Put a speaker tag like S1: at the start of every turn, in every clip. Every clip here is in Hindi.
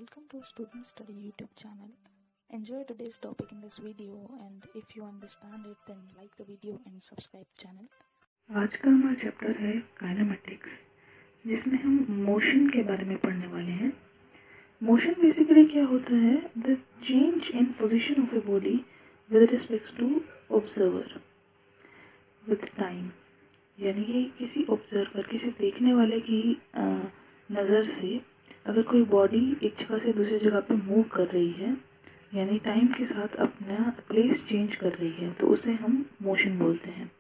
S1: Welcome to Student Study YouTube channel. Enjoy today's topic in this video, and if you understand it then like the video and subscribe channel.
S2: आज का हमारा चैप्टर है काइनेमेटिक्स, जिसमें हम मोशन के बारे में पढ़ने वाले हैं। मोशन बेसिकली क्या होता है? The change in position of a body with respect to observer with time, यानी कि किसी ऑब्जर्वर, किसी देखने वाले की नज़र से अगर कोई बॉडी एक जगह से दूसरी जगह पे मूव कर रही है, यानी टाइम के साथ अपना प्लेस चेंज कर रही है, तो उसे हम मोशन बोलते हैं।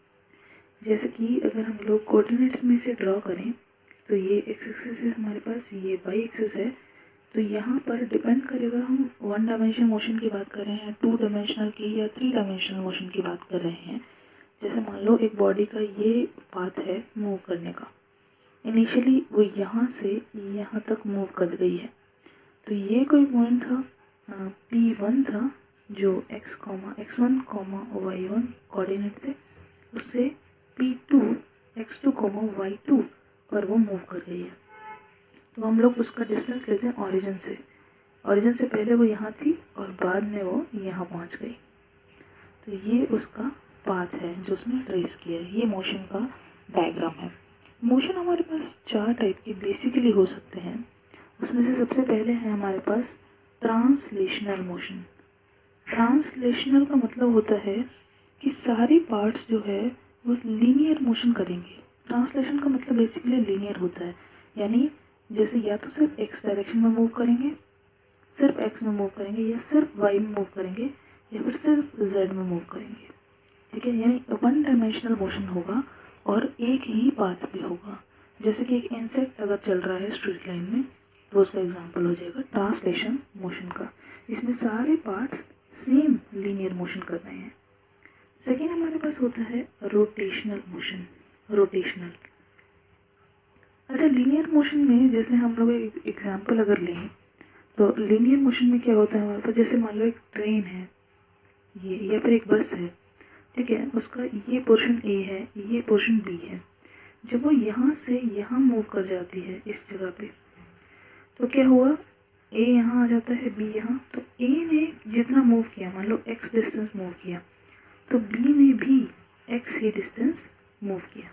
S2: जैसे कि अगर हम लोग कोऑर्डिनेट्स में से ड्रॉ करें तो ये एक्स एक्सिस है हमारे पास, ये वाई एक्सिस है, तो यहाँ पर डिपेंड करेगा हम 1 डायमेंशन मोशन की बात कर रहे हैं, 2 डायमेंशनल की या 3 डायमेंशनल मोशन की बात कर रहे हैं। जैसे मान लो एक बॉडी का ये पाथ है मूव करने का, इनिशियली वो यहाँ से यहाँ तक मूव कर गई है, तो ये कोई पॉइंट था P1 था जो x1, y1 कोऑर्डिनेट थे, उससे P2 x2, y2 पर वो मूव कर रही है। तो हम लोग उसका डिस्टेंस लेते हैं ओरिजिन से। ओरिजिन से पहले वो यहाँ थी और बाद में वो यहाँ पहुँच गई, तो ये उसका पाथ है जो उसने ट्रेस किया है। ये मोशन का डायग्राम है। मोशन हमारे पास 4 टाइप के बेसिकली हो सकते हैं। उसमें से सबसे पहले है हमारे पास ट्रांसलेशनल मोशन। ट्रांसलेशनल का मतलब होता है कि सारी पार्ट्स जो है वो लीनियर मोशन करेंगे। ट्रांसलेशन का मतलब बेसिकली लीनियर होता है, यानी जैसे या तो सिर्फ एक्स डायरेक्शन में मूव करेंगे, सिर्फ एक्स में मूव करेंगे, या सिर्फ वाई में मूव करेंगे, या फिर सिर्फ जेड में मूव करेंगे। ठीक है, यानी 1 डायमेंशनल मोशन होगा और एक ही पाथ पे होगा। जैसे कि एक इंसेक्ट अगर चल रहा है स्ट्रेट लाइन में, तो उसका एग्जांपल हो जाएगा ट्रांसलेशन मोशन का। इसमें सारे पार्ट्स सेम लीनियर मोशन कर रहे हैं। सेकेंड हमारे पास होता है रोटेशनल मोशन। रोटेशनल, अच्छा, लीनियर मोशन में जैसे हम लोग एक एग्जांपल अगर लें तो लीनियर मोशन में क्या होता है हमारे पास, जैसे मान लो एक ट्रेन है ये, या फिर एक बस है, ठीक है, उसका ये पोर्शन ए है, ये पोर्शन बी है। जब वो यहाँ से यहाँ मूव कर जाती है इस जगह पे, तो क्या हुआ, ए यहाँ आ जाता है, बी यहाँ, तो ए ने जितना मूव किया, मान लो एक्स डिस्टेंस मूव किया, तो बी ने भी एक्स ही डिस्टेंस मूव किया।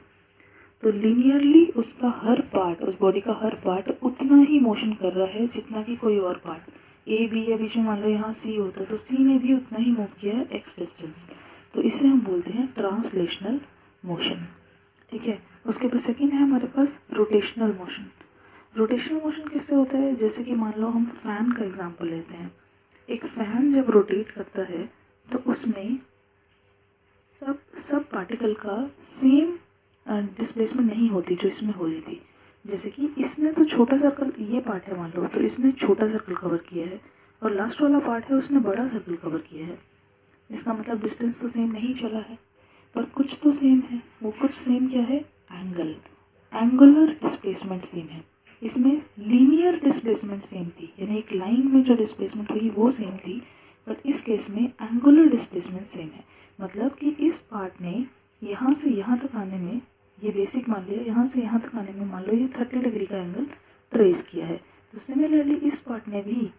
S2: तो लीनियरली उसका हर पार्ट, उस बॉडी का हर पार्ट उतना ही मोशन कर रहा है जितना कि कोई और पार्ट। ए बी या बीच में मान लो यहाँ सी होता, तो सी ने भी उतना ही मूव किया है एक्स डिस्टेंस, तो इसे हम बोलते हैं ट्रांसलेशनल मोशन। ठीक है, उसके बाद सेकेंड है हमारे पास रोटेशनल मोशन। रोटेशनल मोशन कैसे होता है, जैसे कि मान लो हम फैन का एग्जांपल लेते हैं। एक फैन जब रोटेट करता है तो उसमें सब पार्टिकल का सेम डिस्प्लेसमेंट नहीं होती जो इसमें हो रही थी। जैसे कि इसने तो छोटा सर्कल, ये पार्ट है मान लो, तो इसने छोटा सर्कल कवर किया है, और लास्ट वाला पार्ट है उसने बड़ा सर्कल कवर किया है। इसका मतलब डिस्टेंस तो सेम नहीं चला है, पर कुछ तो सेम है। वो कुछ सेम क्या है? एंगल, एंगुलर डिस्प्लेसमेंट सेम है। इसमें लीनियर डिस्प्लेसमेंट सेम थी, यानी एक लाइन में जो डिस्प्लेसमेंट हुई वो सेम थी, बट इस केस में एंगुलर डिस्प्लेसमेंट सेम है। मतलब कि इस पार्ट ने यहाँ से यहाँ तक आने में, ये बेसिक मान लिया, यहाँ से यहाँ तक आने में मान लो ये 30 डिग्री का एंगल ट्रेस किया है, तो सिमिलरली इस पार्ट ने भी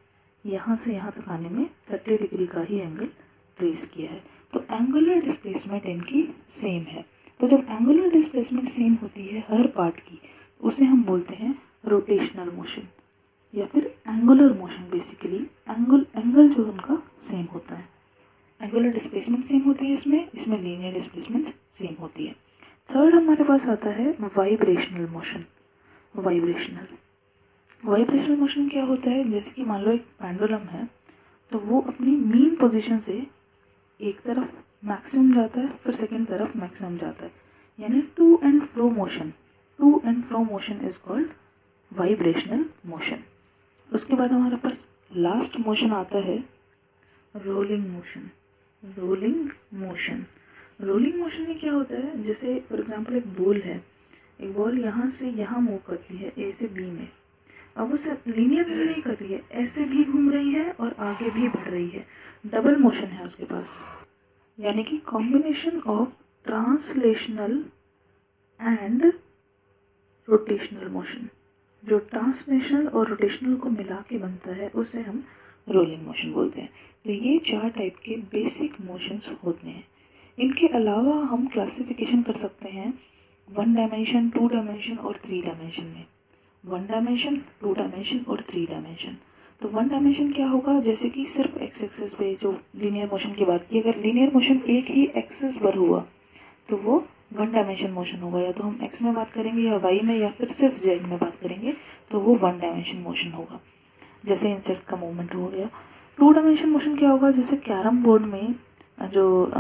S2: यहाँ से यहाँ तक आने में 30 डिग्री का ही एंगल ट्रेस किया है। तो एंगुलर डिस्प्लेसमेंट इनकी सेम है। तो जब एंगुलर डिस्प्लेसमेंट सेम होती है हर पार्ट की, उसे हम बोलते हैं रोटेशनल मोशन या फिर एंगुलर मोशन। बेसिकली एंगल जो उनका सेम होता है, एंगुलर डिस्प्लेसमेंट सेम होती है, इसमें लीनियर डिस्प्लेसमेंट सेम होती है। थर्ड हमारे पास आता है वाइब्रेशनल मोशन। वाइब्रेशनल मोशन क्या होता है, जैसे कि मान लो एक पेंडुलम है, तो वो अपनी मीन पोजीशन से एक तरफ मैक्सिमम जाता है, फिर सेकंड तरफ मैक्सिमम जाता है, यानी to and fro motion is called vibrational motion. उसके बाद हमारे पास लास्ट मोशन आता है रोलिंग मोशन। रोलिंग मोशन में क्या होता है, जैसे फॉर एग्जांपल एक बॉल है, एक बॉल यहाँ से यहाँ मूव करती है ए से बी में। अब वो सिर्फ लीनियर मूव नहीं कर रही है, ऐसे भी घूम रही है और आगे भी बढ़ रही है, डबल मोशन है उसके पास, यानी कि combination of translational and rotational motion. जो ट्रांसलेशनल और रोटेशनल को मिला के बनता है उसे हम रोलिंग मोशन बोलते हैं। तो ये 4 टाइप के बेसिक मोशंस होते हैं। इनके अलावा हम क्लासिफिकेशन कर सकते हैं 1 डायमेंशन, 2 डायमेंशन और 3 डायमेंशन में। 1 डायमेंशन, 2 डायमेंशन और 3 डायमेंशन। तो 1 डायमेंशन क्या होगा, जैसे कि सिर्फ एक्स एक्सिस पे जो लीनियर मोशन की बात की, अगर लीनियर मोशन एक ही एक्सिस पर हुआ तो वो 1 डायमेंशन मोशन होगा। या तो हम एक्स में बात करेंगे या वाई में या फिर सिर्फ जेड में बात करेंगे तो वो 1 डायमेंशन मोशन होगा, जैसे इंसेक्ट का मूवमेंट हो गया। 2 डायमेंशन मोशन क्या होगा, जैसे कैरम बोर्ड में जो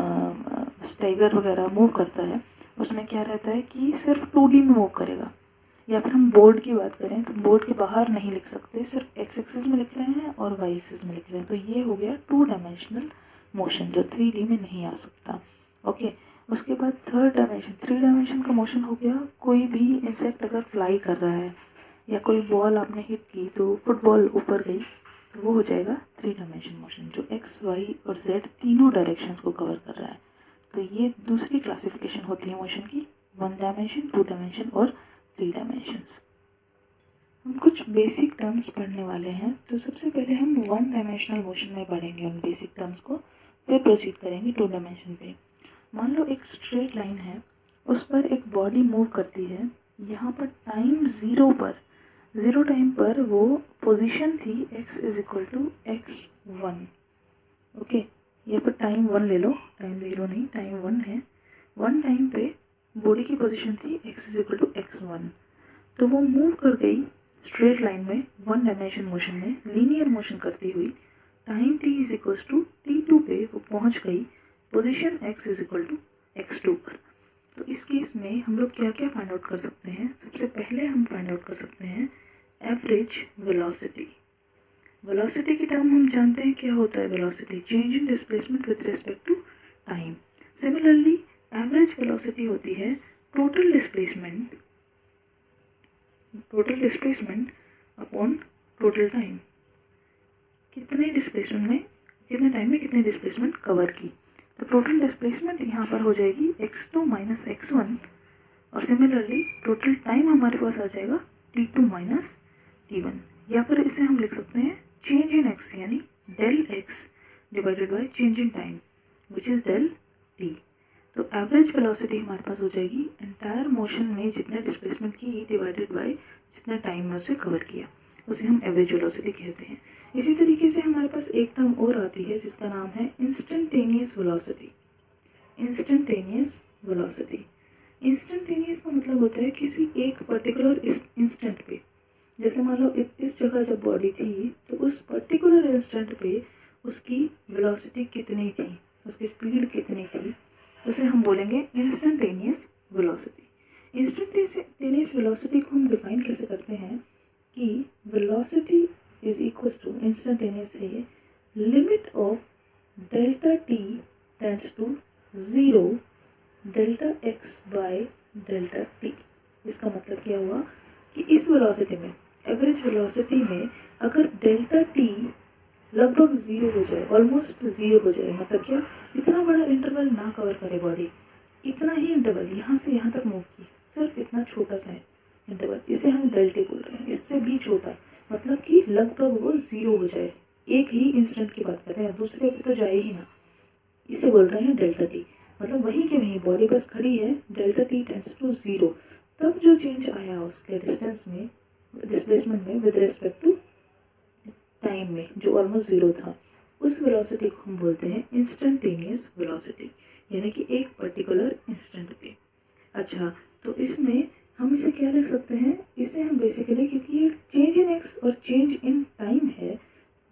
S2: स्टाइगर वगैरह मूव करता है उसमें क्या रहता है कि सिर्फ 2D में मूव करेगा। या फिर हम बोर्ड की बात करें तो बोर्ड के बाहर नहीं लिख सकते, सिर्फ एक्स एक्सिस में लिख रहे हैं और वाई एक्सिस में लिख रहे हैं। तो ये हो गया 2 डायमेंशनल मोशन जो 3D में नहीं आ सकता। ओके, उसके बाद 3rd डायमेंशन, 3 डायमेंशन का मोशन हो गया, कोई भी इंसेक्ट अगर फ्लाई कर रहा है या कोई बॉल आपने हिट की तो फुटबॉल ऊपर गई तो वो हो जाएगा 3 डायमेंशन मोशन, जो एक्स, वाई और जेड तीनों डायरेक्शंस को कवर कर रहा है। तो ये दूसरी क्लासिफिकेशन होती है मोशन की, 1 डायमेंशन, 2 डायमेंशन और 3 डायमेंशंस। हम कुछ बेसिक टर्म्स पढ़ने वाले हैं। तो सबसे पहले हम 1 डायमेंशनल मोशन में पढ़ेंगे उन बेसिक टर्म्स को, फिर प्रोसीड करेंगे 2 डायमेंशन पे। मान लो एक स्ट्रेट लाइन है, उस पर एक बॉडी मूव करती है। यहाँ पर टाइम 0 टाइम पर वो पोजीशन थी x is equal to x1। Okay, यहाँ पर टाइम 1 ले लो, टाइम 0 नहीं, टाइम 1 है। 1 टाइम पे बॉडी की पोजीशन थी x is equal to x1। तो वो मूव कर गई स्ट्रेट लाइन में 1 डायमेंशन मोशन में, लीनियर मोशन करती हुई। Time t is equal to t2 पे वो पहुंच गई position x is equal to x2 पर। तो इस केस में हम लोग क्या क्या फाइंड आउट कर सकते हैं। सबसे पहले हम फाइंड आउट कर सकते हैं एवरेज वेलोसिटी। वेलोसिटी की टर्म हम जानते हैं क्या होता है velocity, change in displacement with respect to time. Similarly average velocity होती है total displacement upon total time. कितने टाइम में कितने डिस्प्लेसमेंट कवर की। तो टोटल डिस्प्लेसमेंट यहाँ पर हो जाएगी x2 माइनस x1 और सिमिलरली टोटल टाइम हमारे पास आ जाएगा t2 माइनस t1। या फिर इसे हम लिख सकते हैं चेंज इन x यानी del x divided by change in time which is del t। तो एवरेज वेलोसिटी हमारे पास हो जाएगी एंटायर मोशन में जितने डिस्प्लेसमेंट की डिवाइडेड बाय जितने टाइम में उसे कवर किया, उसे हम एवरेज वेलोसिटी कहते हैं। इसी तरीके से हमारे पास एक टर्म और आती है जिसका नाम है इंस्टेंटेनियस वेलोसिटी। इंस्टेंटेनियस का मतलब होता है किसी एक पर्टिकुलर इंस्टेंट पे, जैसे मान लो इस जगह जब बॉडी थी तो उस पर्टिकुलर इंस्टेंट पे उसकी वेलोसिटी कितनी थी, उसकी स्पीड कितनी थी, उसे हम बोलेंगे इंस्टेंटेनियस वेलोसिटी। इंस्टेंटेनियस वेलोसिटी को हम डिफाइन कैसे करते हैं कि velocity is equal to, instantaneous है ये, limit of delta T tends to 0 delta x by delta t. इसका मतलब क्या हुआ कि इस वेलोसिटी में, एवरेज वेलोसिटी में अगर डेल्टा टी लगभग 0 हो जाए, ऑलमोस्ट 0 हो जाए, मतलब क्या, इतना बड़ा इंटरवल ना कवर करे बॉडी, इतना ही इंटरवल यहाँ से यहाँ तक मूव की, सिर्फ इतना छोटा सा है इंटरवल, इसे हम डेल्टा बोल रहे हैं। इससे भी छोटा मतलब कि लगभग वो 0 हो जाए, एक ही इंस्टेंट की बात कर रहे हैं, दूसरे पे तो जाए ही ना, इसे बोल रहे हैं डेल्टा टी। मतलब वहीं के वहीं बॉडी बस खड़ी है, डेल्टा टी टेंड्स टू 0, तब जो चेंज आया उसके डिस्टेंस में, डिस्प्लेसमेंट में विद रिस्पेक्ट टू टाइम में जो ऑलमोस्ट 0 था, उस वेलोसिटी को हम बोलते हैं इंस्टेंटेनियस वेलोसिटी, यानी कि एक पर्टिकुलर इंस्टेंट पे। अच्छा, तो इसमें हम इसे क्या लिख सकते हैं, इसे हम बेसिकली, क्योंकि ये चेंज इन एक्स और चेंज इन टाइम है,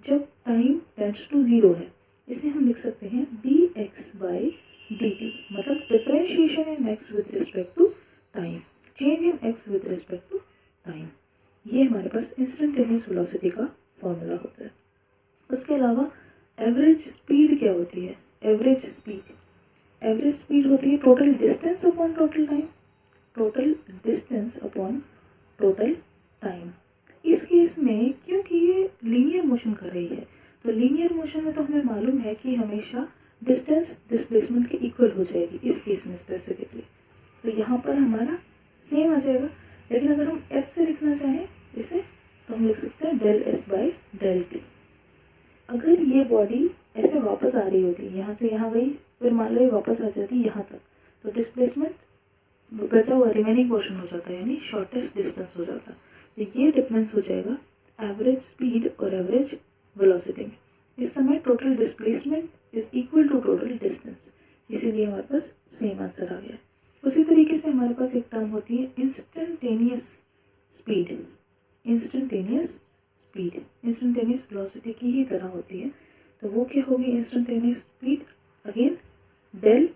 S2: जब टाइम टेंड्स टू 0 है, इसे हम लिख सकते हैं dx बाई dt, मतलब differentiation in x with respect to time, change in x with respect to time. ये हमारे पास इंस्टेंटेनियस वेलोसिटी का फॉर्मूला होता है। उसके अलावा एवरेज स्पीड क्या होती है, एवरेज स्पीड होती है total distance upon total time, total distance upon total time. इस केस में क्योंकि ये लीनियर मोशन कर रही है, तो लीनियर मोशन में तो हमें मालूम है कि हमेशा डिस्टेंस डिस्प्लेसमेंट के इक्वल हो जाएगी, इस केस में स्पेसिफिकली, तो यहाँ पर हमारा सेम आ जाएगा। लेकिन अगर हम एस से लिखना चाहें इसे तो हम लिख सकते हैं del s by del t. अगर ये बॉडी ऐसे वापस आ रही होती, यहाँ से यहाँ गई, फिर मान लो ये वापस आ जाती यहाँ तक, तो डिस्प्लेसमेंट बचा हुआ रिमेनिंग पोर्शन हो जाता है, यानी शॉर्टेस्ट डिस्टेंस हो जाता। तो ये डिफरेंस हो जाएगा एवरेज स्पीड और एवरेज वेलोसिटी में। इस समय total displacement is equal to total distance, इसीलिए हमारे पास सेम आंसर आ गया। उसी तरीके से हमारे पास एक टर्म होती है instantaneous speed. Instantaneous speed instantaneous velocity की ही तरह होती है। तो वो क्या होगी instantaneous speed? Again del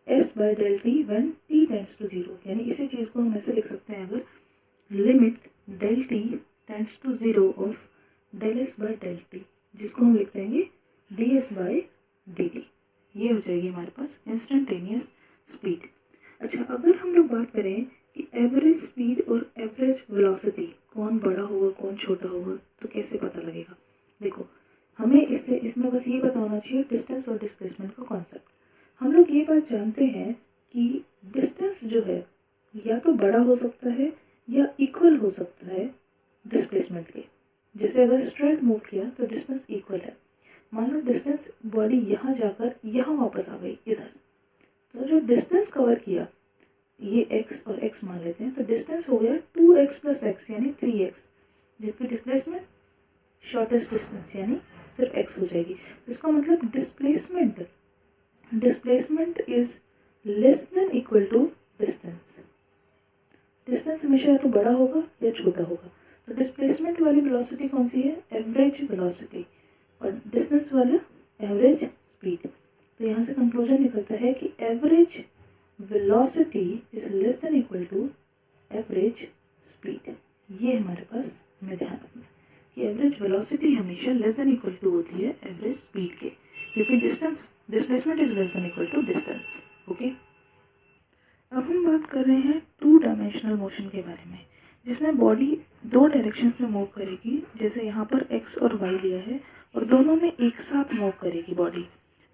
S2: s by del t when t tends to zero, यानी इसी चीज़ को हम ऐसे लिख सकते हैं, अगर limit del t tends to zero of del s by del t, जिसको हम लिख देंगे d s by d t. ये हो जाएगी हमारे पास इंस्टेंटेनियस स्पीड। अच्छा, अगर हम लोग बात करें कि एवरेज स्पीड और एवरेज वेलोसिटी कौन बड़ा होगा कौन छोटा होगा, तो कैसे पता लगेगा? देखो, हमें इसमें बस ये पता होना चाहिए डिस्टेंस और डिस्प्लेसमेंट का कॉन्सेप्ट। हम लोग ये बात जानते हैं कि डिस्टेंस जो है या तो बड़ा हो सकता है या इक्वल हो सकता है डिस्प्लेसमेंट के। जैसे अगर स्ट्रेट मूव किया तो डिस्टेंस इक्वल है। मान लो डिस्टेंस बॉडी यहाँ जाकर यहाँ वापस आ गई इधर, तो जो डिस्टेंस कवर किया ये x और x मान लेते हैं, तो डिस्टेंस हो गया 2x प्लस x यानी 3x, जबकि डिस्प्लेसमेंट शॉर्टेस्ट डिस्टेंस यानी सिर्फ x हो जाएगी। इसका मतलब displacement is less than equal to distance. Distance हमेशा या तो बड़ा होगा या छोटा होगा। तो डिस्प्लेसमेंट वाली वेलोसिटी कौन सी है? एवरेज वेलोसिटी, और डिस्टेंस वाला एवरेज स्पीड। तो यहाँ से कंक्लूजन निकलता है कि average velocity is less than equal to average speed. ये हमारे पास हमें ध्यान रखना है कि एवरेज वेलोसिटी हमेशा लेस देन इक्वल टू होती है एवरेज स्पीड के, क्योंकि displacement is less than equal to distance. Okay, अब हम बात कर रहे हैं टू डायमेंशनल मोशन के बारे में, जिसमें बॉडी दो डायरेक्शन में मूव करेगी। जैसे यहाँ पर x और y लिया है और दोनों में एक साथ मूव करेगी बॉडी।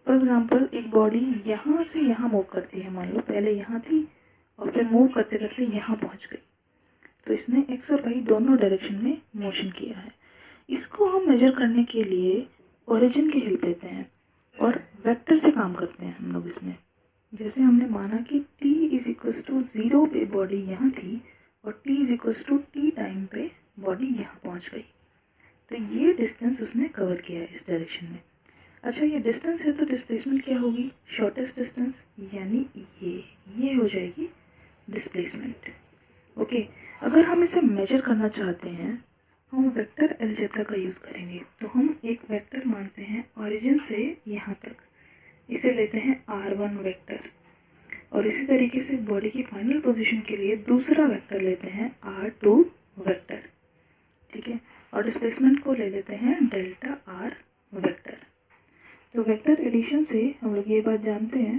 S2: फॉर एग्जाम्पल, एक बॉडी यहाँ से यहाँ मूव करती है, मान लो पहले यहाँ थी और फिर मूव करते करते यहाँ पहुँच गई, तो इसने x और y दोनों डायरेक्शन में मोशन किया है। इसको हम मेजर करने के लिए ओरिजिन की हेल्प लेते हैं और वेक्टर से काम करते हैं हम लोग इसमें। जैसे हमने माना कि t इज इक्वल्स टू 0 पे बॉडी यहाँ थी और t is equals to t time पे बॉडी यहाँ पहुँच गई, तो ये डिस्टेंस उसने कवर किया है इस डायरेक्शन में। अच्छा, ये डिस्टेंस है तो डिस्प्लेसमेंट क्या होगी? शॉर्टेस्ट डिस्टेंस, यानी ये हो जाएगी डिस्प्लेसमेंट। ओके, अगर हम इसे मेजर करना चाहते हैं हम वेक्टर अलजेब्रा का यूज़ करेंगे। तो हम एक वेक्टर मानते हैं ओरिजिन से यहाँ तक, इसे लेते हैं r1 वेक्टर, और इसी तरीके से बॉडी की फाइनल पोजीशन के लिए दूसरा वेक्टर लेते हैं r2 वेक्टर, ठीक है, और डिस्प्लेसमेंट को ले लेते हैं डेल्टा r वेक्टर। तो वेक्टर एडिशन से हम लोग ये बात जानते हैं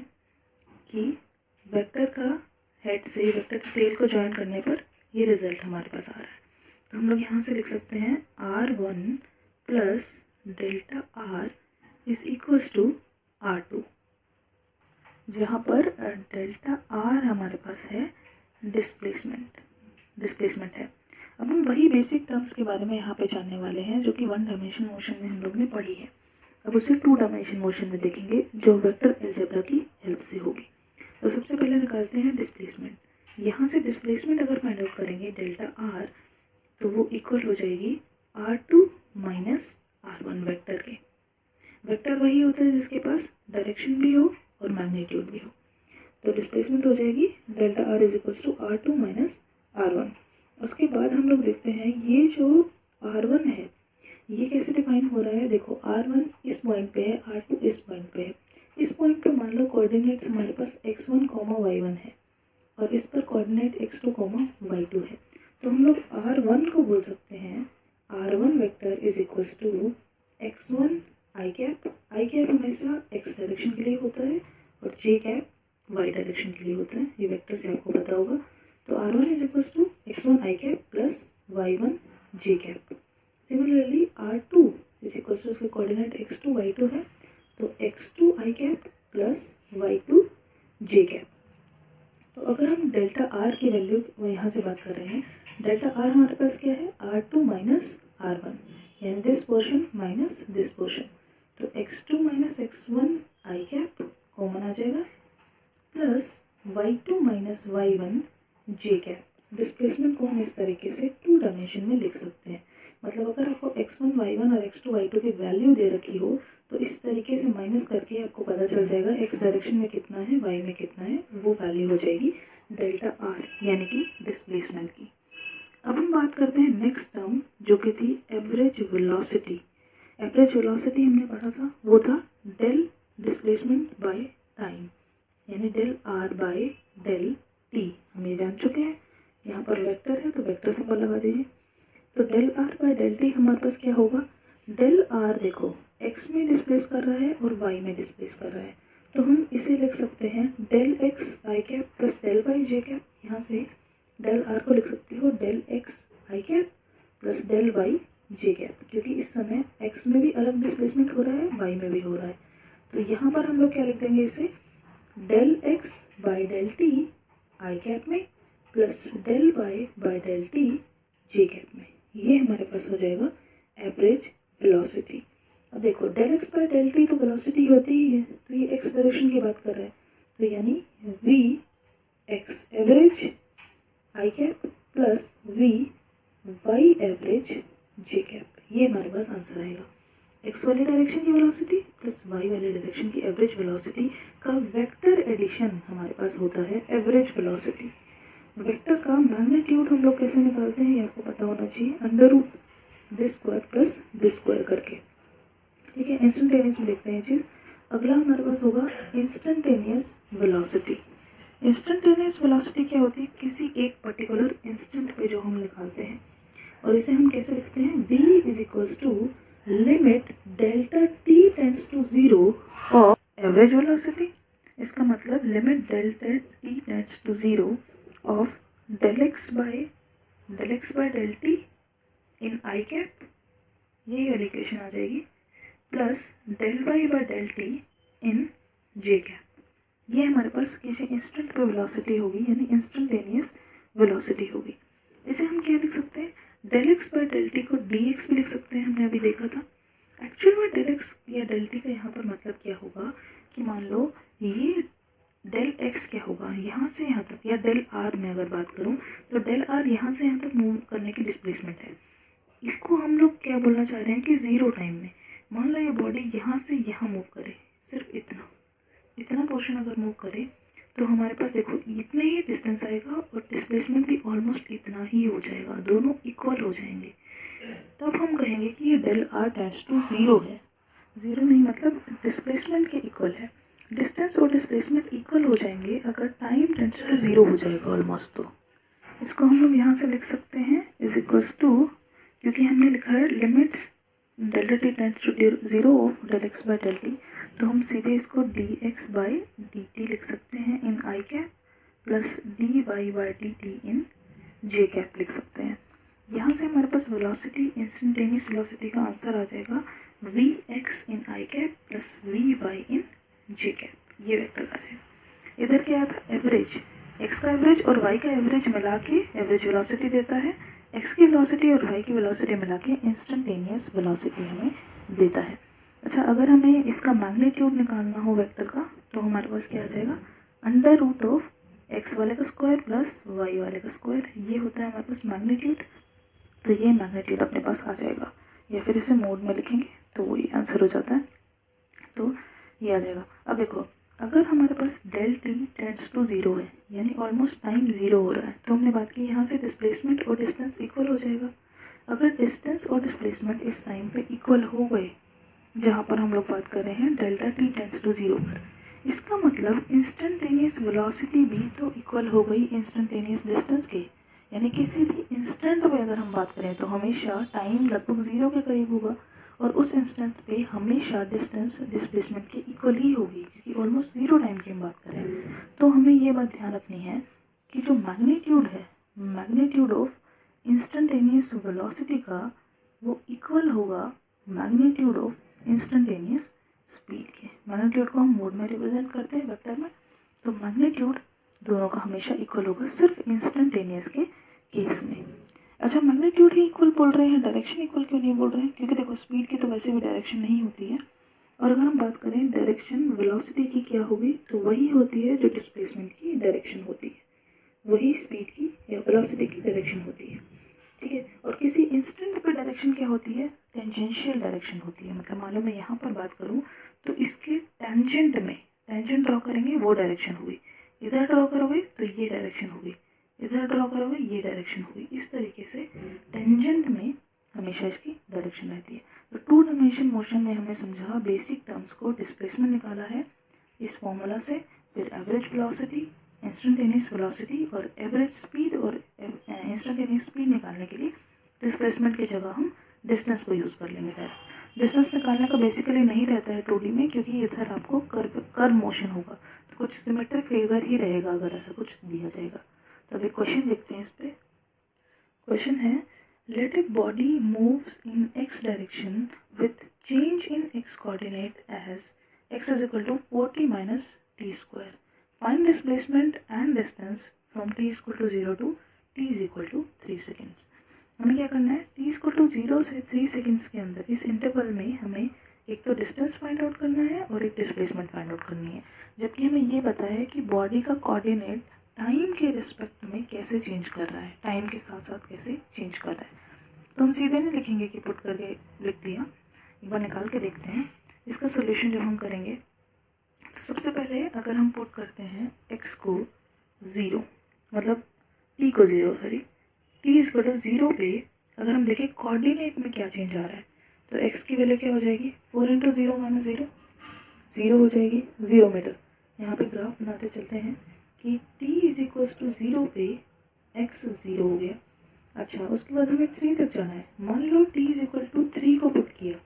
S2: कि वेक्टर का हेड से वेक्टर के टेल को ज्वाइन करने पर ये रिजल्ट हमारे पास आ रहा है। तो हम लोग यहाँ से लिख सकते हैं r1 plus delta r is equals to r2, जहाँ पर डेल्टा r हमारे पास है डिस्प्लेसमेंट है। अब हम वही बेसिक टर्म्स के बारे में यहाँ पे जानने वाले हैं जो कि वन डायमेंशन मोशन में हम लोग ने पढ़ी है। अब उसे टू डायमेंशन मोशन में देखेंगे जो वेक्टर अलजेब्रा की हेल्प से होगी। तो सबसे पहले निकालते हैं डिस्प्लेसमेंट। यहाँ से डिस्प्लेसमेंट अगर फाइंड आउट करेंगे डेल्टा r, तो वो इक्वल हो जाएगी r2 माइनस r1 वेक्टर के। वेक्टर वही होता है जिसके पास डायरेक्शन भी हो और मैग्नीट्यूड भी हो। तो डिस्प्लेसमेंट हो जाएगी delta r is equals to r2 minus r1। उसके बाद हम लोग देखते हैं ये जो r1 है ये कैसे डिफाइन हो रहा है। देखो, r1 इस पॉइंट पे है, r2 इस पॉइंट पे है। इस पॉइंट पे मान लो कोऑर्डिनेट्स हमारे पास x1, y1 है और इस पर कोऑर्डिनेट x2, y2 है। तो हम लोग r1 को बोल सकते हैं r1 vector is equals to x1 i cap हमेशा x डायरेक्शन के लिए होता है और j कैप y डायरेक्शन के लिए होता है, ये वेक्टर से आपको पता होगा। तो r1 is equals to x1 i cap plus y1 j cap. Similarly r2 is equals to उसके कोऑर्डिनेट x2, y2 है, तो x2 i cap plus y2 j cap. तो अगर हम डेल्टा आर की वैल्यू यहाँ से बात कर रहे हैं, डेल्टा आर हमारे पास क्या है, R2 माइनस R1, यानी this portion minus this portion. तो x2 माइनस x1 आई कैप कॉमन आ जाएगा, प्लस y2 माइनस y1 जे कैप। डिस्प्लेसमेंट को हम इस तरीके से 2 डायमेंशन में लिख सकते हैं। मतलब अगर आपको x1 y1 और x2 y2 की वैल्यू दे रखी हो तो इस तरीके से माइनस करके आपको पता चल जाएगा x डायरेक्शन में कितना है, y में कितना है, वो वैल्यू हो जाएगी डेल्टा आर यानी कि डिस्प्लेसमेंट की। अब हम बात करते हैं नेक्स्ट टर्म जो कि थी एवरेज वेलोसिटी। एवरेज वेलोसिटी हमने पढ़ा था, वो था डेल डिस्प्लेसमेंट बाय टाइम, यानी del r by del t. हम ये जान चुके हैं। यहाँ पर वेक्टर है तो वेक्टर सिंबल लगा दीजिए। तो del r by del t हमारे पास क्या होगा, डेल आर देखो x में डिस्प्लेस कर रहा है और y में डिस्प्लेस कर रहा है, तो हम इसे लिख सकते हैं डेल x आई कैप प्लस डेल y जे कैप। यहाँ से डेल आर को लिख सकती हो डेल x आई कैप प्लस डेल y जे कैप, क्योंकि इस समय x में भी अलग डिस्प्लेसमेंट हो रहा है, y में भी हो रहा है। तो यहाँ पर हम लोग क्या लिख देंगे, इसे del x by del T I cap में plus del y by del T J cap में। ये हमारे पास हो जाएगा एवरेज वेलोसिटी। अब देखो del x by del T तो वेलोसिटी होती ही है, तो ये एक्स डायरेक्शन की बात कर रहा है, तो यानी v x average i cap plus we y average j cap. ये हमारे पास आंसर आएगा। एक्स वाली डायरेक्शन की वेलोसिटी प्लस वाई वाली डायरेक्शन की एवरेज वेलोसिटी का वेक्टर एडिशन हमारे पास होता है एवरेज वेलोसिटी। वेक्टर का मैग्नीट्यूड हम लोग कैसे निकालते हैं ये आपको पता होना चाहिए, under root this square plus this square करके। ठीक है, इंस्टेंटेनियस में देखते हैं ये चीज़। अगला हमारे पास होगा इंस्टेंटेनियस वेलोसिटी। इंस्टेंटेनियस वेलोसिटी क्या होती है, किसी एक पर्टिकुलर इंस्टेंट पे जो हम निकालते हैं, और इसे हम कैसे लिखते हैं, v इज इक्वल्स टू limit delta T tends to 0 of average velocity. इसका मतलब limit delta T tends to 0 of del x by del t in I cap, यही वाली इक्वेशन आ जाएगी, plus del y by del t in J cap. ये हमारे पास किसी इंस्टेंट पे वेलोसिटी होगी, यानी इंस्टेंटेनियस वेलोसिटी होगी। इसे हम क्या लिख सकते हैं, del x by del t को डी एक्स भी लिख सकते हैं, हमने अभी देखा था। एक्चुअल में डेल एक्स या डेल टी का यहाँ पर मतलब क्या होगा कि मान लो ये डेल एक्स क्या होगा, यहाँ से यहाँ तक, या डेल आर में अगर बात करूँ तो डेल आर यहाँ से यहाँ तक मूव करने की डिस्प्लेसमेंट है। इसको हम लोग क्या बोलना चाह रहे हैं कि जीरो टाइम में मान लो ये बॉडी यहाँ से यहाँ मूव करे, सिर्फ इतना पोर्शन अगर मूव करे तो हमारे पास देखो इतने ही डिस्टेंस आएगा और डिस्प्लेसमेंट भी ऑलमोस्ट इतना ही हो जाएगा, दोनों इक्वल हो जाएंगे। तब हम कहेंगे कि ये डेल आर टेंड्स टू 0 है। 0 नहीं मतलब डिस्प्लेसमेंट के इक्वल है। डिस्टेंस और डिस्प्लेसमेंट इक्वल हो जाएंगे अगर टाइम टेंड्स टू 0 हो जाएगा ऑलमोस्ट। तो इसको हम लोग यहाँ से लिख सकते हैं इज इक्वल्स टू, क्योंकि हमने लिखा है limits delta T tends to 0 of del x by del T, तो हम सीधे इसको D X by D T लिख सकते हैं in I cap plus D Y by D T in J cap लिख सकते हैं। यहाँ से हमारे पास वेलोसिटी इंस्टेंटेनियस वेलोसिटी का आंसर आ जाएगा V X in I cap plus we Y in J cap. ये वेक्टर आ जाएगा। इधर क्या आता है, एवरेज, एक्स का एवरेज और वाई का एवरेज मिला के एवरेज वेलोसिटी देता है। एक्स की वेलोसिटी और वाई की वेलोसिटी मिला के इंस्टेंटेनियस वेलोसिटी हमें देता है। अच्छा, अगर हमें इसका मैग्नीट्यूड निकालना हो वेक्टर का तो हमारे पास क्या आ जाएगा, अंडर रूट ऑफ एक्स वाले का स्क्वायर प्लस वाई वाले का स्क्वायर, ये होता है हमारे पास मैग्नीट्यूड। तो ये मैग्नीट्यूड अपने पास आ जाएगा, या फिर इसे मोड में लिखेंगे तो वही आंसर हो जाता है। तो ये आ जाएगा। अब देखो अगर हमारे पास डेल टी टेंड्स टू 0 है, यानी ऑलमोस्ट टाइम 0 हो रहा है, तो हमने बात की यहाँ से डिस्प्लेसमेंट और डिस्टेंस इक्वल हो जाएगा। अगर डिस्टेंस और डिस्प्लेसमेंट इस टाइम पे इक्वल हो गए, जहाँ पर हम लोग बात कर रहे हैं डेल्टा टी टेंड्स टू 0 पर, इसका मतलब इंस्टेंटेनियस वेलोसिटी भी तो इक्वल हो गई इंस्टेंटेनियस डिस्टेंस के। यानी किसी भी इंस्टेंट पे अगर हम बात करें तो हमेशा टाइम लगभग 0 के करीब होगा, और उस इंस्टेंट पे हमेशा डिस्टेंस डिस्प्लेसमेंट के इक्वल ही होगी, क्योंकि ऑलमोस्ट 0 टाइम की हम बात करें। तो हमें ये बात ध्यान रखनी है कि जो मैग्नीट्यूड है, मैग्नीट्यूड ऑफ इंस्टेंटेनियस वेलोसिटी का, वो इक्वल होगा मैग्नीट्यूड ऑफ इंस्टेंटेनियस स्पीड के। मैग्नीट्यूड को हम मोड में रिप्रेजेंट करते हैं वेक्टर में, तो मैग्नीट्यूड दोनों का हमेशा इक्वल होगा, सिर्फ इंस्टेंटेनियस के केस में। अच्छा, मैग्नीट्यूड ही इक्वल बोल रहे हैं, डायरेक्शन इक्वल क्यों नहीं बोल रहे हैं? क्योंकि देखो स्पीड की तो वैसे भी डायरेक्शन नहीं होती है, और अगर हम बात करें डायरेक्शन वेलोसिटी की क्या होगी, तो वही होती है जो डिस्प्लेसमेंट की डायरेक्शन होती है, वही स्पीड की या वेलोसिटी की डायरेक्शन होती है। ठीक है, और किसी इंस्टेंट पर डायरेक्शन क्या होती है? टेंजेंशियल डायरेक्शन होती है। मतलब मान लो मैं यहाँ पर बात करूँ तो इसके टेंजेंट में, टेंजेंट ड्रॉ करेंगे वो डायरेक्शन हुई, इधर ड्रॉ करोगे तो ये डायरेक्शन होगी, इधर ड्रॉ करोगे ये डायरेक्शन होगी। इस तरीके से टेंजेंट में हमेशा इसकी डायरेक्शन रहती है। तो टू डायमेंशन मोशन में हमें समझा बेसिक टर्म्स को, डिस्प्लेसमेंट निकाला है इस फॉर्मूला से, फिर एवरेज वेलोसिटी, इंस्टेंटेनियस वेलोसिटी और एवरेज स्पीड और इंस्टेंटेनियस स्पीड निकालने के लिए डिस्प्लेसमेंट की जगह हम डिस्टेंस को यूज़ कर लेंगे। डिस्टेंस निकालने का बेसिकली नहीं रहता है 2D में, क्योंकि इधर आपको कर्व मोशन होगा, तो कुछ सिमेट्रिक फिगर ही रहेगा अगर ऐसा कुछ दिया जाएगा। तो अभी क्वेश्चन देखते हैं इस पर। क्वेश्चन है, let a body moves in x direction with change in x coordinate as x is equal to 4t minus t square. Find displacement and distance from t is equal to 0 to t is equal to 3 seconds. हमें क्या करना है? t is equal to 0 से 3 seconds के अंदर इस इंटरवल में हमें एक तो डिस्टेंस फाइंड आउट करना है और एक डिस्प्लेसमेंट फाइंड आउट करनी है, जबकि हमें ये पता है कि बॉडी का कोऑर्डिनेट टाइम के रिस्पेक्ट में कैसे चेंज कर रहा है, टाइम के साथ साथ कैसे चेंज कर रहा है। तो हम सीधे नहीं लिखेंगे कि पुट करके लिख दिया, एक बार निकाल के देखते हैं इसका सोल्यूशन। जब हम करेंगे तो सबसे पहले अगर हम पुट करते हैं x को 0, मतलब t को 0, sorry t is equal to 0 पे अगर हम देखें कोऑर्डिनेट में क्या चेंज आ रहा है, तो x की वैल्यू क्या हो जाएगी? 4 इंटू 0 माइनस 0, 0 हो जाएगी, 0 मीटर। यहाँ पे ग्राफ बनाते चलते हैं कि t इज इक्वल टू 0 पे x 0 हो गया। अच्छा, उसके बाद हमें 3 तक जाना है। मान लो t इज इक्वल टू 3 को पुट किया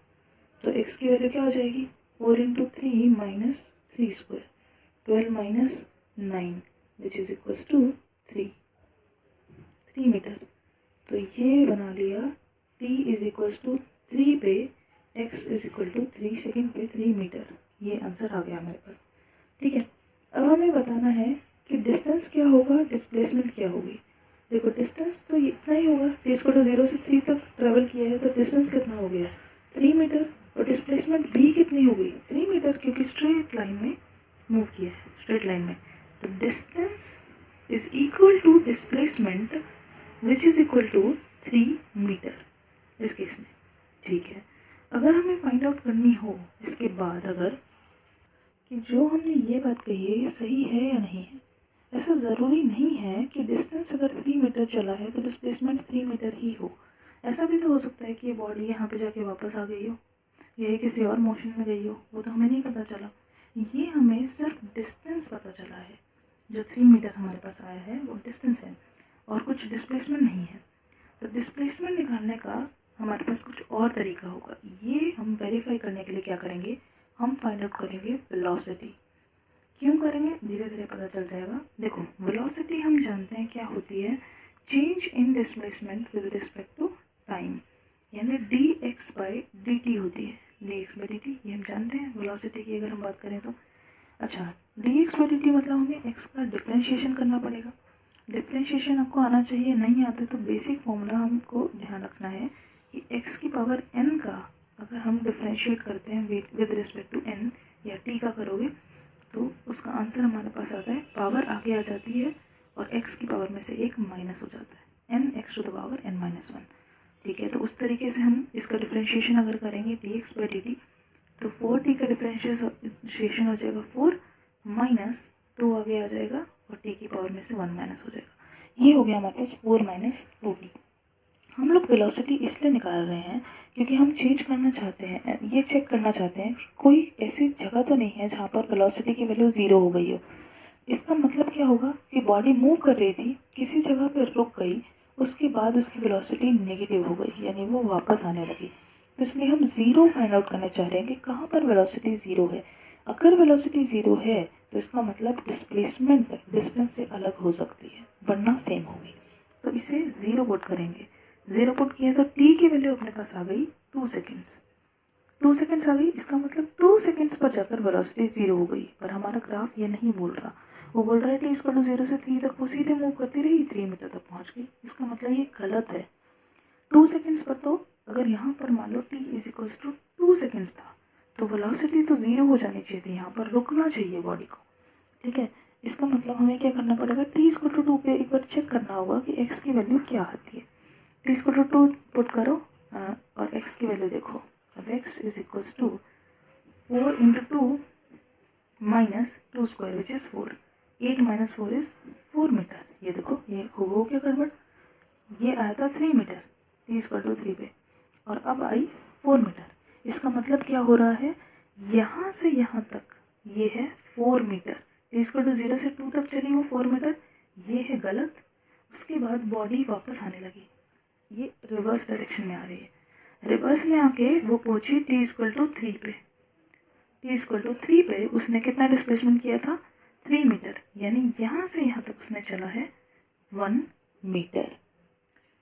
S2: तो x की वैल्यू क्या हो जाएगी? 4 into 3 minus 3 square, 12 minus 9 which is equal to 3 metre. तो ये बना लिया t इज इक्वल टू 3 पे x is equal to 3 second पे 3 मीटर। ये आंसर आ गया हमारे पास। ठीक है, अब हमें बताना है कि डिस्टेंस क्या होगा, डिस्प्लेसमेंट क्या होगी। देखो डिस्टेंस तो इतना ही होगा, t इक्वल टू 0 से 3 तक ट्रेवल किया है तो डिस्टेंस कितना हो गया? 3 मीटर। और डिस्प्लेसमेंट भी कितनी हो गई? 3 मीटर, क्योंकि स्ट्रेट लाइन में मूव किया है, स्ट्रेट लाइन में। तो distance is equal to displacement which is equal to 3 metre इस केस में। ठीक है, अगर हमें फाइंड आउट करनी हो इसके बाद अगर कि जो हमने ये बात कही है ये सही है या नहीं है, ऐसा ज़रूरी नहीं है कि डिस्टेंस अगर 3 मीटर चला है तो डिस्प्लेसमेंट 3 मीटर ही हो। ऐसा भी तो हो सकता है कि ये बॉडी यहाँ पे जाके वापस आ गई हो या ये किसी और मोशन में गई हो, वो तो हमें नहीं पता चला। ये हमें सिर्फ डिस्टेंस पता चला है, जो 3 मीटर हमारे पास आया है वो डिस्टेंस है और कुछ डिस्प्लेसमेंट नहीं है। तो डिस्प्लेसमेंट निकालने का हमारे पास कुछ और तरीका होगा। ये हम वेरीफाई करने के लिए क्या करेंगे? हम फाइंड आउट करेंगे वेलोसिटी। क्यों करेंगे? धीरे धीरे पता चल जाएगा। देखो वेलोसिटी हम जानते हैं क्या होती है, change in displacement with respect to time, यानी dx/dt होती है। dx/dt ये हम जानते हैं वेलोसिटी की अगर हम बात करें तो। अच्छा, dx/dt मतलब हमें x का डिफरेंशिएशन करना पड़ेगा। डिफरेंशिएशन आपको आना चाहिए, नहीं आता तो बेसिक फॉर्मूला हमको ध्यान रखना है कि x की पावर n का अगर हम डिफरेंशिएट करते हैं विद रिस्पेक्ट टू n या t का करोगे तो उसका आंसर हमारे पास आता है, पावर आगे आ जाती है और x की पावर में से एक माइनस हो जाता है, n x to the power n minus 1। ठीक है, तो उस तरीके से हम इसका डिफरेंशिएशन अगर करेंगे dx/dt तो 4t का डिफरेंशिएशन हो जाएगा 4 माइनस 2 आगे आ जाएगा और t की पावर में से 1 माइनस हो जाएगा। ये हो गया हमारे पास 4 माइनस 2t। हम लोग वेलोसिटी इसलिए निकाल रहे हैं क्योंकि हम चेंज करना चाहते हैं, ये चेक करना चाहते हैं कोई ऐसी जगह तो नहीं है जहाँ पर वेलोसिटी की वैल्यू 0 हो गई हो। इसका मतलब क्या होगा कि बॉडी मूव कर रही थी, किसी जगह पर रुक गई, उसके बाद उसकी वेलोसिटी नेगेटिव हो गई, यानी वो वापस आने लगी। तो इसलिए हम 0 फाइंड आउट करना चाह रहे हैं कि कहाँ पर वेलोसिटी 0 है। अगर वेलोसिटी 0 है तो इसका मतलब डिस्प्लेसमेंट डिस्टेंस से अलग हो सकती है, वरना सेम होगी। तो इसे 0 पुट करेंगे। 0 पुट किया तो t की वैल्यू अपने पास आ गई 2 सेकेंड्स। 2 सेकेंड्स आ गई, इसका मतलब 2 सेकेंड्स पर जाकर वेलोसिटी 0 हो गई, पर हमारा ग्राफ ये नहीं बोल रहा। वो बोल रहा है टी इक्वल टू 0 से 3 तक वो सीधे मूव करती रही, 3 मीटर तक पहुंच गई। इसका मतलब ये गलत है। 2 सेकेंड्स पर तो अगर यहाँ पर मान लो T is equal to 2 seconds था तो वेलोसिटी तो 0 हो जानी चाहिए थी, यहाँ पर रुकना चाहिए बॉडी को। ठीक है, इसका मतलब हमें क्या करना पड़ेगा, टी इक्वल टू 2 पे एक बार चेक करना होगा कि एक्स की वैल्यू क्या आती है। टी इक्वल टू 2 पुट करो और एक्स की वैल्यू देखो। अब x is equal to 4 into 2 minus 2 square which is 4। 8 minus 4 is 4 metre. ये देखो ये हो क्या गड़बड़, ये आया था 3 मीटर टी इक्वल टू 3 पे और अब आई 4 मीटर। इसका मतलब क्या हो रहा है, यहाँ से यहाँ तक ये है 4 मीटर, टी इक्वल टू 0 से 2 तक चली वो 4 मीटर, ये है गलत। उसके बाद बॉडी वापस आने लगी, ये रिवर्स डायरेक्शन में आ रही है। रिवर्स में आके वो पहुंची टी इक्वल टू 3 पे। टी इक्वल टू 3 पे उसने कितना डिस्प्लेसमेंट किया था, 3 मीटर, यानी यहाँ से यहाँ तक उसने चला है 1 मीटर।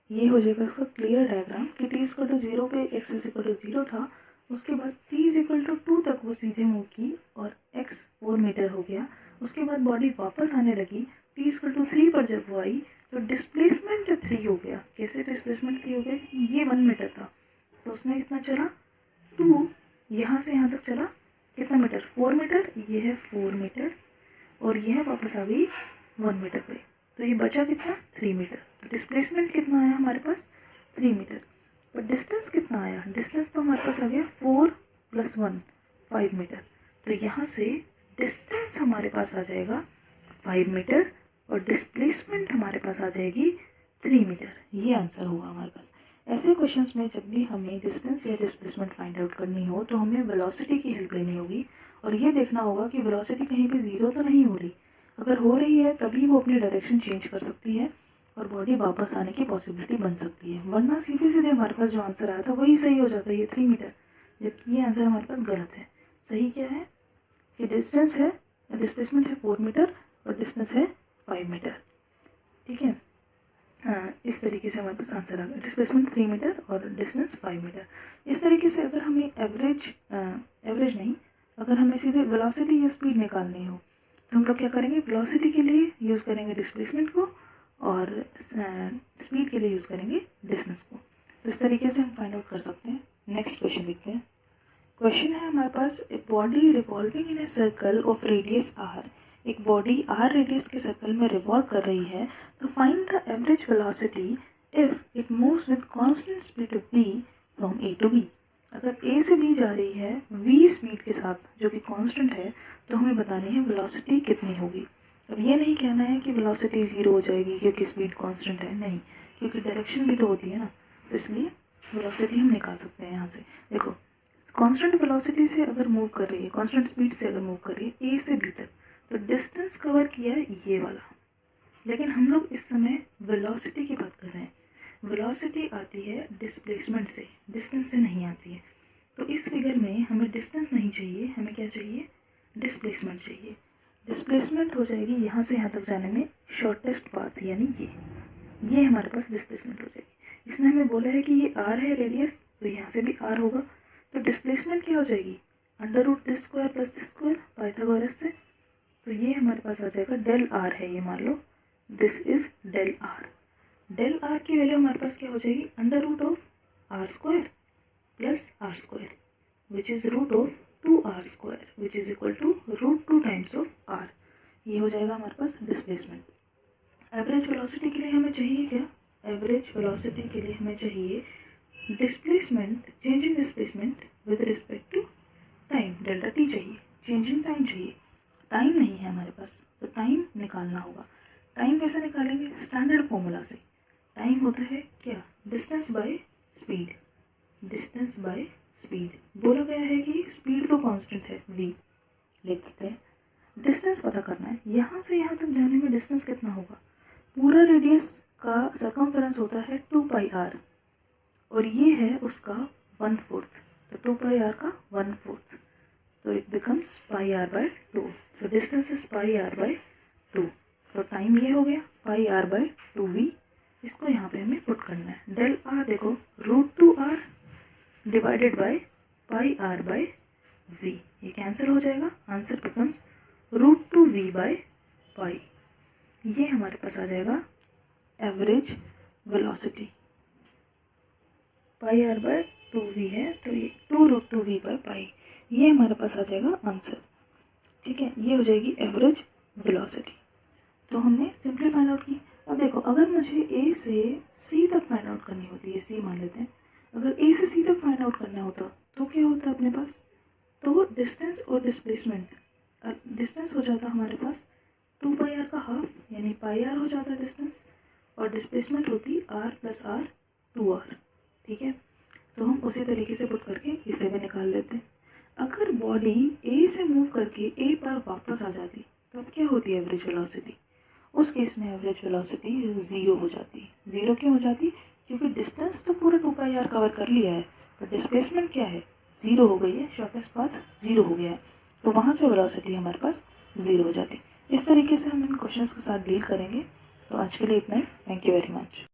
S2: ये हो जाएगा इसका क्लियर डायग्राम कि टी इक्वल टू 0 पे एक्स इज इक्वल टू 0 था, उसके बाद टी इज इक्वल टू 2 तक वो सीधे मूव की और एक्स 4 मीटर हो गया। उसके बाद बॉडी वापस आने लगी, टी इक्वल टू 3 पर जब वो आई तो डिस्प्लेसमेंट 3 हो गया। कैसे डिस्प्लेसमेंट 3 हो गया, ये 1 मीटर था तो उसने कितना चला 2, यहाँ से यहाँ तक चला कितना मीटर, 4 मीटर, ये है 4 मीटर और यह वापस आ गई 1 मीटर पे, तो ये बचा कितना 3 मीटर। तो डिस्प्लेसमेंट कितना आया हमारे पास 3 मीटर, पर डिस्टेंस कितना आया, डिस्टेंस तो हमारे पास आ गया 4 + 1 5 मीटर। तो यहाँ से डिस्टेंस हमारे पास आ जाएगा 5 मीटर और डिस्प्लेसमेंट हमारे पास आ जाएगी 3 मीटर। ये आंसर होगा हमारे पास। ऐसे क्वेश्चंस में जब भी हमें डिस्टेंस या डिस्प्लेसमेंट फाइंड आउट करनी हो तो हमें वेलोसिटी की हेल्प लेनी होगी और ये देखना होगा कि वेलोसिटी कहीं पे 0 तो नहीं हो रही। अगर हो रही है तभी वो अपनी डायरेक्शन चेंज कर सकती है और बॉडी वापस आने की पॉसिबिलिटी बन सकती है, वरना सीधे सीधे हमारे पास जो आंसर आया था वही सही हो जाता है, ये 3 मीटर, जबकि ये आंसर हमारे पास गलत है। सही क्या है कि डिस्टेंस है, डिस्प्लेसमेंट है 4 मीटर और डिस्टेंस है 5 मीटर। ठीक है, इस तरीके से हमारे पास आंसर आ गया, डिस्प्लेसमेंट 3 मीटर और डिस्टेंस 5 मीटर। इस तरीके से अगर हमें एवरेज नहीं, अगर हमें सीधे वेलोसिटी या स्पीड निकालनी हो तो हम लोग क्या करेंगे, वेलोसिटी के लिए यूज़ करेंगे डिस्प्लेसमेंट को और स्पीड के लिए यूज़ करेंगे डिस्टेंस को। तो इस तरीके से हम फाइंड आउट कर सकते हैं। नेक्स्ट क्वेश्चन देखते हैं। क्वेश्चन है हमारे पास, a body revolving in a circle of radius R. एक बॉडी आर रेडियस के सर्कल में रिवॉल्व कर रही है, तो find the average velocity if it moves with constant speed v from A to B. अगर ए से बी जा रही है v स्पीड के साथ जो कि कांस्टेंट है, तो हमें बतानी है वेलोसिटी कितनी होगी। अब ये नहीं कहना है कि वेलोसिटी 0 हो जाएगी क्योंकि स्पीड कांस्टेंट है, नहीं, क्योंकि डायरेक्शन भी तो होती है ना, तो इसलिए वेलोसिटी हम निकाल सकते हैं यहाँ से। देखो कांस्टेंट वेलोसिटी से अगर मूव कर रही है, कांस्टेंट स्पीड से अगर मूव कर रही है ए से बी तक, तो डिस्टेंस कवर किया है ये वाला, लेकिन हम लोग इस समय वेलोसिटी की बात कर रहे हैं। वेलोसिटी आती है डिस्प्लेसमेंट से, डिस्टेंस से नहीं आती है। तो इस फिगर में हमें डिस्टेंस नहीं चाहिए, हमें क्या चाहिए, डिस्प्लेसमेंट चाहिए। डिस्प्लेसमेंट हो जाएगी यहाँ से यहाँ तक जाने में शॉर्टेस्ट पाथ, यानी ये हमारे पास डिस्प्लेसमेंट हो जाएगी। इसने हमें बोला है कि ये आर है रेडियस, तो यहाँ से भी आर होगा, तो डिस्प्लेसमेंट क्या हो जाएगी, √² + दिस स्क्वायर पाइथागोरस से, तो ये हमारे पास आ जाएगा डेल आर है, ये मान लो this is del R. Del R की वैल्यू हमारे पास क्या हो जाएगी, √r² + r² which is √2r² which is equal to √2 times of r। ये हो जाएगा हमारे पास डिस्प्लेसमेंट। एवरेज वेलोसिटी के लिए हमें चाहिए क्या, एवरेज वेलोसिटी के लिए हमें चाहिए displacement, change in displacement with respect to time, delta t चाहिए, चेंज इन टाइम चाहिए। टाइम नहीं है हमारे पास, तो टाइम निकालना होगा। टाइम कैसे निकालेंगे, स्टैंडर्ड फॉर्मूला से। टाइम होता है क्या, distance by speed, distance by speed. बोला गया है कि स्पीड तो कांस्टेंट है v, लिख देते हैं। डिस्टेंस पता करना है, यहाँ से यहाँ तक जाने में डिस्टेंस कितना होगा, पूरा रेडियस का सर्कमफेरेंस होता है 2πr और ये है उसका 1/4, तो 2πr का 1/4, तो इट बिकम्स πr/2। तो डिस्टेंस इज πr/2। तो टाइम ये हो गया πr/2v, इसको यहाँ पे हमें पुट करना है। डेल आर देखो √2r डिवाइडेड बाय πr/v, ये कैंसिल हो जाएगा, आंसर बिकम्स √2v/2। पाई। ये हमारे पास आ जाएगा average velocity. Pi r by 2v है, तो ये 2√2v पर पाई, ये हमारे पास आ जाएगा आंसर। ठीक है, ये हो जाएगी एवरेज वेलोसिटी। तो हमने सिंपली फाइंड आउट की। अब देखो, अगर मुझे ए से सी तक फाइंड आउट करनी होती है, सी मान लेते हैं, अगर ए से सी तक फाइंड आउट करना होता तो क्या होता अपने पास, तो डिस्टेंस और डिस्प्लेसमेंट, डिस्टेंस हो जाता हमारे पास 2πr का हाफ, यानी πr हो जाता डिस्टेंस, और डिस्प्लेसमेंट होती r + r 2r। ठीक है, तो हम उसी तरीके से पुट करके इसे भी निकाल लेते हैं। अगर बॉडी ए से मूव करके ए पर वापस आ जाती तब क्या होती है एवरेज वेलोसिटी, उस केस में एवरेज वेलोसिटी 0 हो जाती। 0 क्यों हो जाती, क्योंकि डिस्टेंस तो पूरा 2πr कवर कर लिया है, पर डिस्प्लेसमेंट क्या है, 0 हो गई है, शॉर्टेस्ट पाथ 0 हो गया है, तो वहाँ से वेलोसिटी हमारे पास 0 हो जाती है। इस तरीके से हम इन क्वेश्चंस के साथ डील करेंगे। तो आज के लिए इतना ही। Thank you very much.